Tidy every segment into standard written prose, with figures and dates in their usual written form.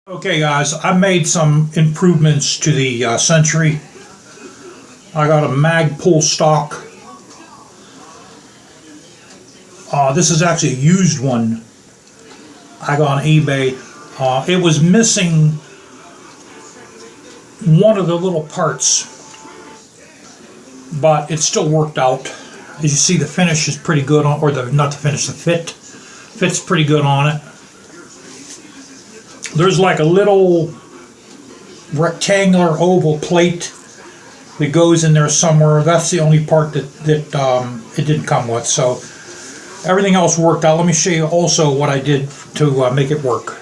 Okay guys, I made some improvements to the Century. I got a mag pull stock. This is actually a used one I got on eBay. It was missing one of the little parts, but it still worked out. As you see, the finish is pretty good on, or not the finish, the fit's pretty good on it. There's like a little rectangular oval plate that goes in there somewhere. That's the only part that it didn't come with. So everything else worked out. Let me show you also what I did to make it work.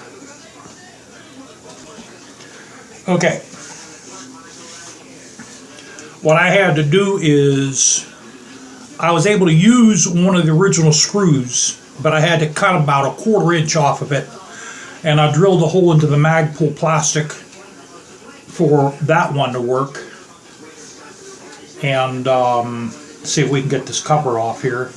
Okay. What I had to do is I was able to use one of the original screws, but I had to cut about 1/4 inch off of it. And I drilled a hole into the mag pull plastic for that one to work. And see if we can get this cover off here.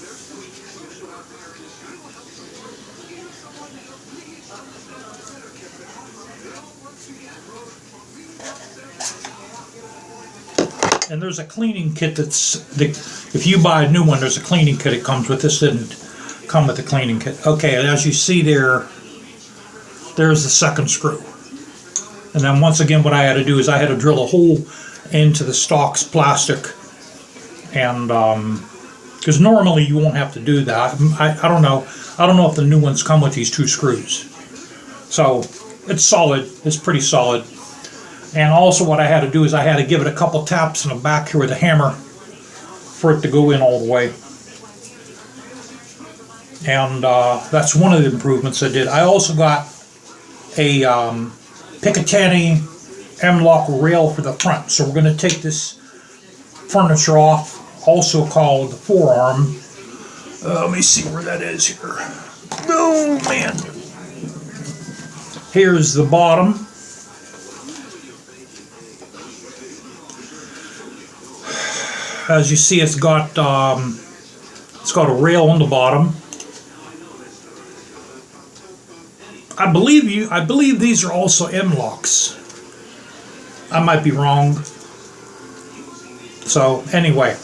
And there's a cleaning kit if you buy a new one, there's a cleaning kit it comes with. This didn't come with the cleaning kit. Okay, and as you see there's the second screw. And then once again, what I had to do is I had to drill a hole into the stock's plastic. And because normally you won't have to do that. I don't know. I don't know if the new ones come with these 2 screws. So it's solid. It's pretty solid. And also what I had to do is I had to give it a couple taps in the back here with a hammer for it to go in all the way. And that's one of the improvements I did. I also got a Picatinny M-lock rail for the front. So we're going to take this furniture off, also called the forearm. Let me see where that is here. Oh man. Here's the bottom. As you see, it's got a rail on the bottom. I believe these are also M-locks. I might be wrong. So anyway,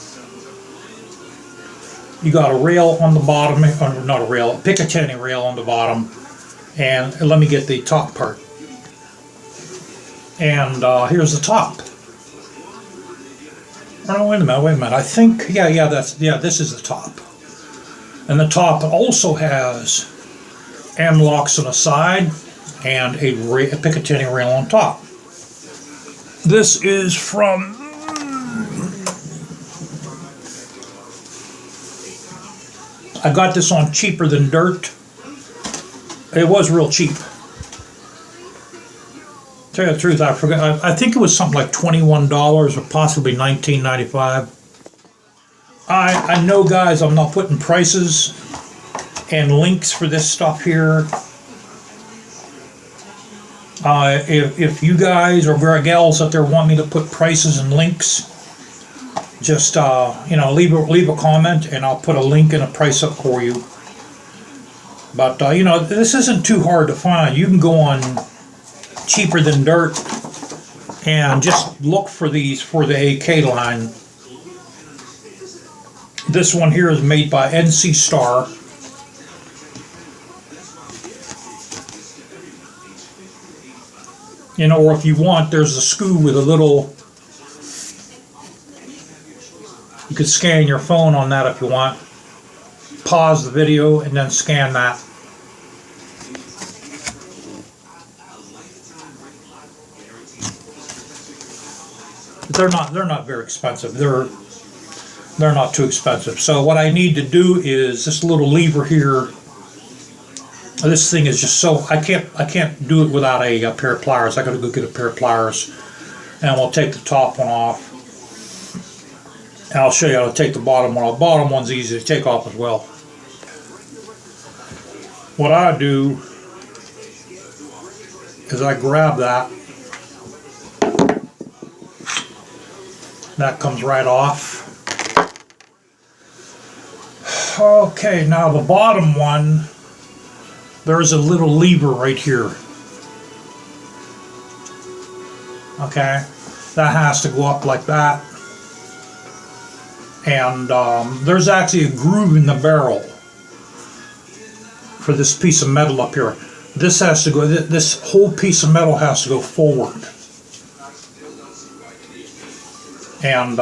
you got a rail on the bottom, or not a rail, a Picatinny rail on the bottom. And let me get the top part. And here's the top. Oh, wait a minute. I think, this is the top. And the top also has M-locks on the side and a Picatinny rail on top. This is from I got this on Cheaper Than Dirt. It was real cheap. Tell you the truth, I forgot. I think it was something like $21 or possibly $19.95. I know, guys, I'm not putting prices and links for this stuff here. If you guys or gals out there want me to put prices and links, just leave a comment and I'll put a link and a price up for you. But this isn't too hard to find. You can go on Cheaper Than Dirt and just look for these for the AK line. This one here is made by NC Star. Or if you want, there's a screw with a little, you could scan your phone on that if you want. Pause the video and then scan that. They're not very expensive. They're not too expensive. So what I need to do is this little lever here. This thing is just so I can't do it without a pair of pliers. I got to go get a pair of pliers, and we'll take the top one off. And I'll show you how to take the bottom one off. The bottom one's easy to take off as well. What I do is I grab that. That comes right off. Okay, now the bottom one, there's a little lever right here. Okay, that has to go up like that. And there's actually a groove in the barrel for this piece of metal up here. This has to go, this whole piece of metal has to go forward. And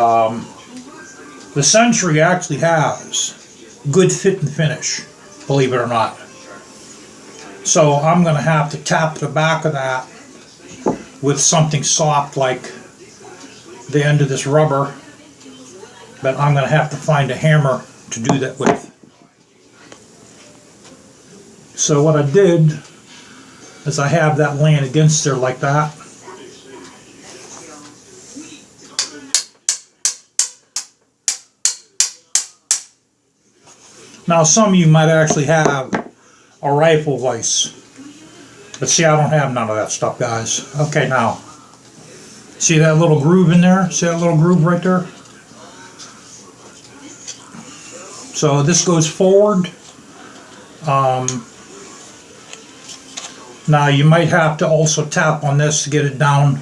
the Century actually has good fit and finish, believe it or not. So I'm going to have to tap the back of that with something soft like the end of this rubber, but I'm going to have to find a hammer to do that with. So what I did is I have that laying against there like that. Now some of you might actually have a rifle vise, but see, I don't have none of that stuff, guys. Okay, now see that little groove in there? See that little groove right there? So this goes forward. Now you might have to also tap on this to get it down,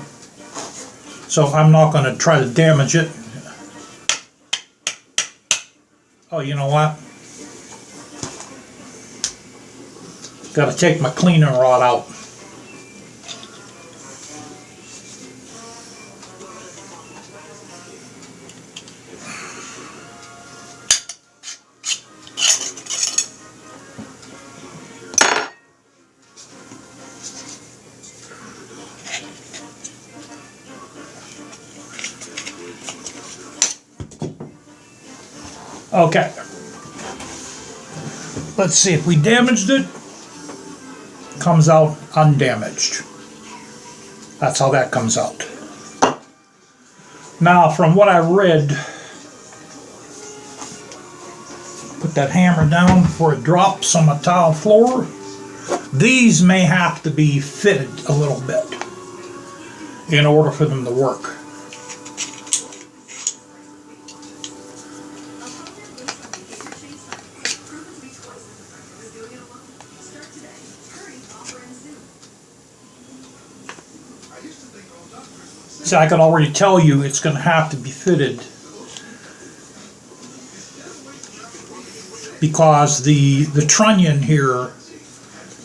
so I'm not going to try to damage it. Oh, you know what? Got to take my cleaning rod out. Okay. Let's see if we damaged it. Comes out undamaged. That's how that comes out. Now, from what I read, put that hammer down before it drops on my tile floor. These may have to be fitted a little bit in order for them to work. See, I can already tell you it's going to have to be fitted because the trunnion here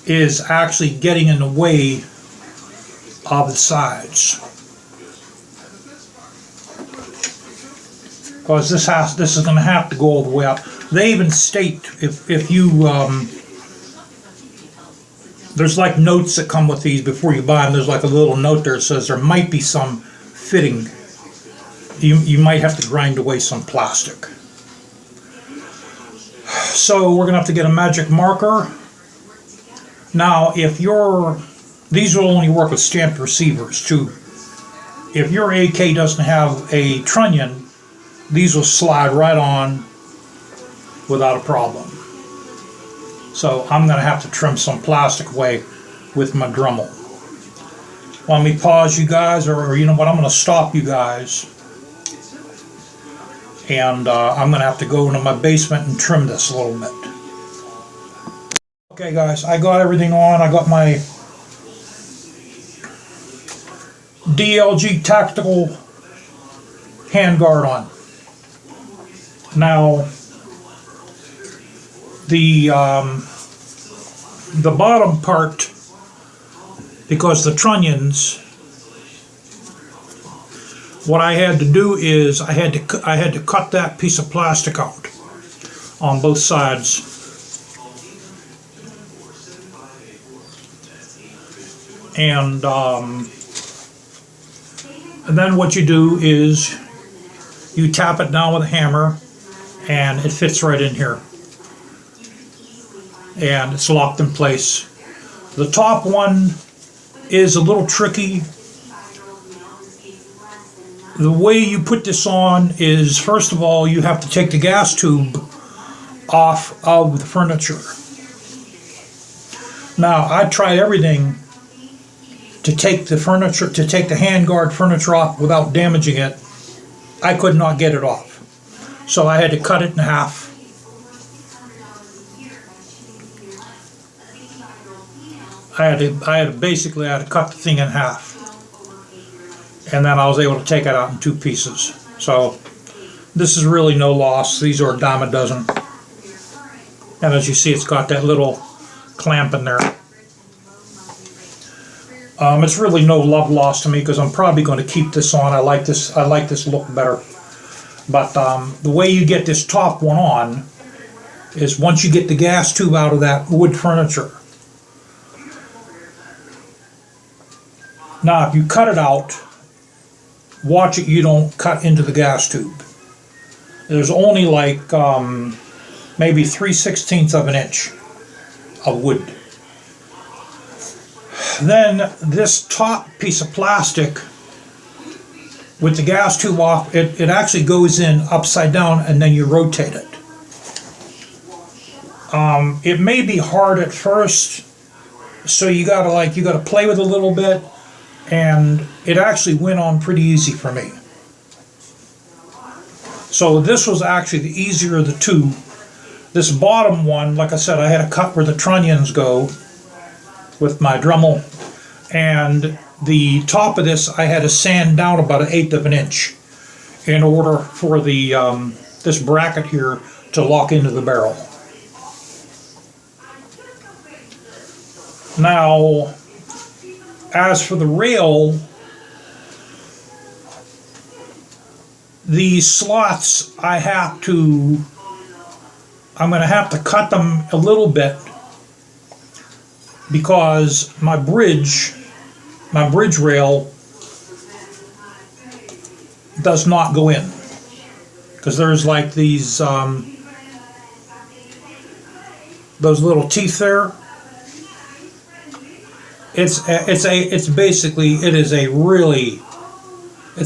is actually getting in the way of the sides. Because this is going to have to go all the way up. They even state if you there's like notes that come with these before you buy them. There's like a little note there that says there might be some fitting. You might have to grind away some plastic. So we're gonna have to get a magic marker. Now, if these will only work with stamped receivers too. If your AK doesn't have a trunnion, these will slide right on without a problem. So I'm going to have to trim some plastic away with my Dremel. Let me pause you guys, or you know what, I'm going to stop you guys. And I'm going to have to go into my basement and trim this a little bit. Okay guys, I got everything on. I got my DLG tactical handguard on. Now, the bottom part, because the trunnions, what I had to do is I had to cut that piece of plastic out on both sides. And then what you do is you tap it down with a hammer and it fits right in here. And it's locked in place. The top one is a little tricky. The way you put this on is, first of all, you have to take the gas tube off of the furniture. Now, I tried everything to take the handguard furniture off without damaging it. I could not get it off. So I had to cut it in half. I had to cut the thing in half. and then I was able to take it out in 2 pieces. So this is really no loss. These are a dime a dozen. And as you see, it's got that little clamp in there. It's really no love lost to me because I'm probably going to keep this on. I like this look better. But the way you get this top one on is once you get the gas tube out of that wood furniture. Now, if you cut it out, watch it you don't cut into the gas tube. There's only like maybe 3/16 of an inch of wood. Then this top piece of plastic with the gas tube off, it actually goes in upside down and then you rotate it. It may be hard at first, so you gotta play with it a little bit, and it actually went on pretty easy for me. So this was actually the easier of the two. This bottom one, like I said, I had to cut where the trunnions go with my Dremel, and the top of this I had to sand down about 1/8 of an inch in order for the this bracket here to lock into the barrel. Now, as for the rail, these slots I'm going to have to cut them a little bit because my bridge rail does not go in, because there's like these those little teeth there. It's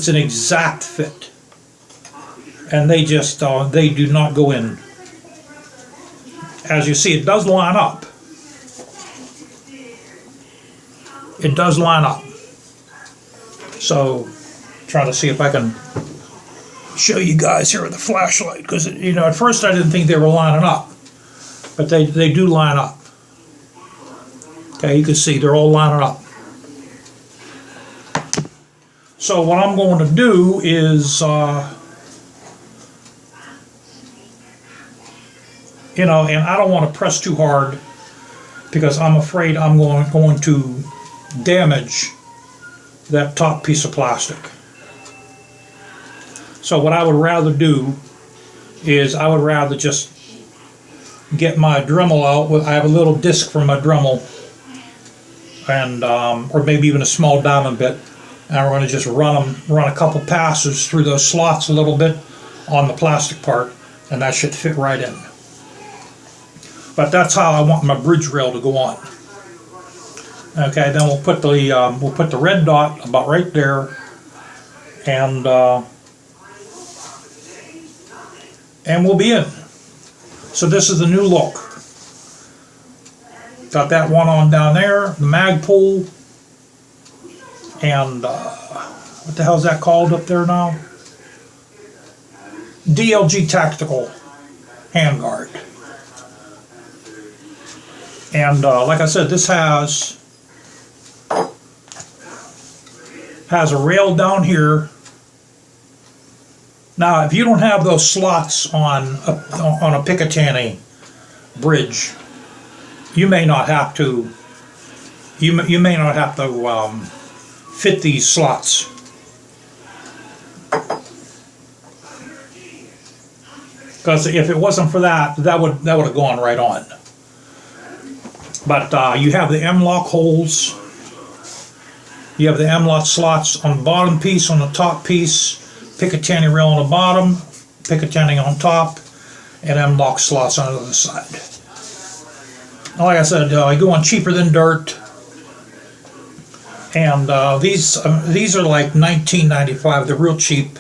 an exact fit, and they do not go in. As you see, it does line up. It does line up. So, trying to see if I can show you guys here with the flashlight, because at first I didn't think they were lining up, but they do line up. Okay, you can see they're all lining up. So what I'm going to do is, and I don't want to press too hard because I'm afraid I'm going to damage that top piece of plastic. So what I would rather do is I would rather just get my Dremel out. I have a little disc for my Dremel, and or maybe even a small diamond bit, and we're going to just run a couple passes through those slots a little bit on the plastic part, and that should fit right in. But that's how I want my bridge rail to go on. Okay, then we'll put the red dot about right there, and we'll be in. So this is the new look. Got that one on down there, the Magpul, and what the hell is that called up there now? DLG Tactical handguard. And like I said, this has a rail down here. Now, if you don't have those slots on a Picatinny bridge, you may not have to. You may not have to fit these slots. Because if it wasn't for that would have gone right on. But you have the M-lock holes. You have the M-lock slots on the bottom piece, on the top piece, Picatinny rail on the bottom, Picatinny on top, and M-lock slots on the other side. Like I said, I go on cheaper than dirt, and these are like $19.95. They're real cheap.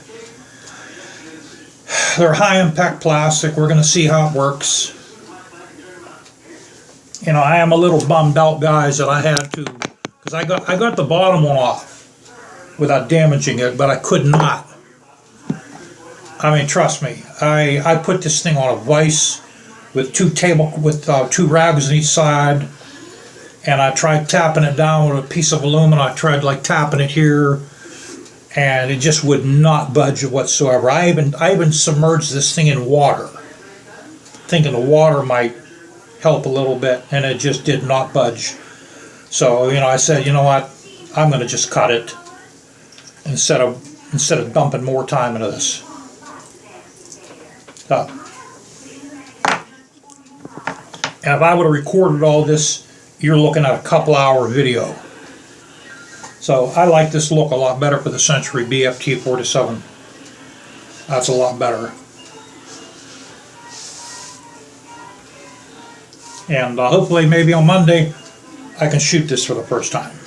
They're high impact plastic. We're going to see how it works. I am a little bummed out, guys, that I had to, because I got the bottom one off without damaging it, but I could not. I mean, trust me, I put this thing on a vise with two rags on each side, and I tried tapping it down with a piece of aluminum. I tried like tapping it here, and it just would not budge whatsoever. I even submerged this thing in water, thinking the water might help a little bit, and it just did not budge. So, you know, I said, you know what, I'm going to just cut it instead of dumping more time into this. And if I would have recorded all this, you're looking at a couple-hour video. So I like this look a lot better for the Century BFT47. That's a lot better. And hopefully maybe on Monday I can shoot this for the first time.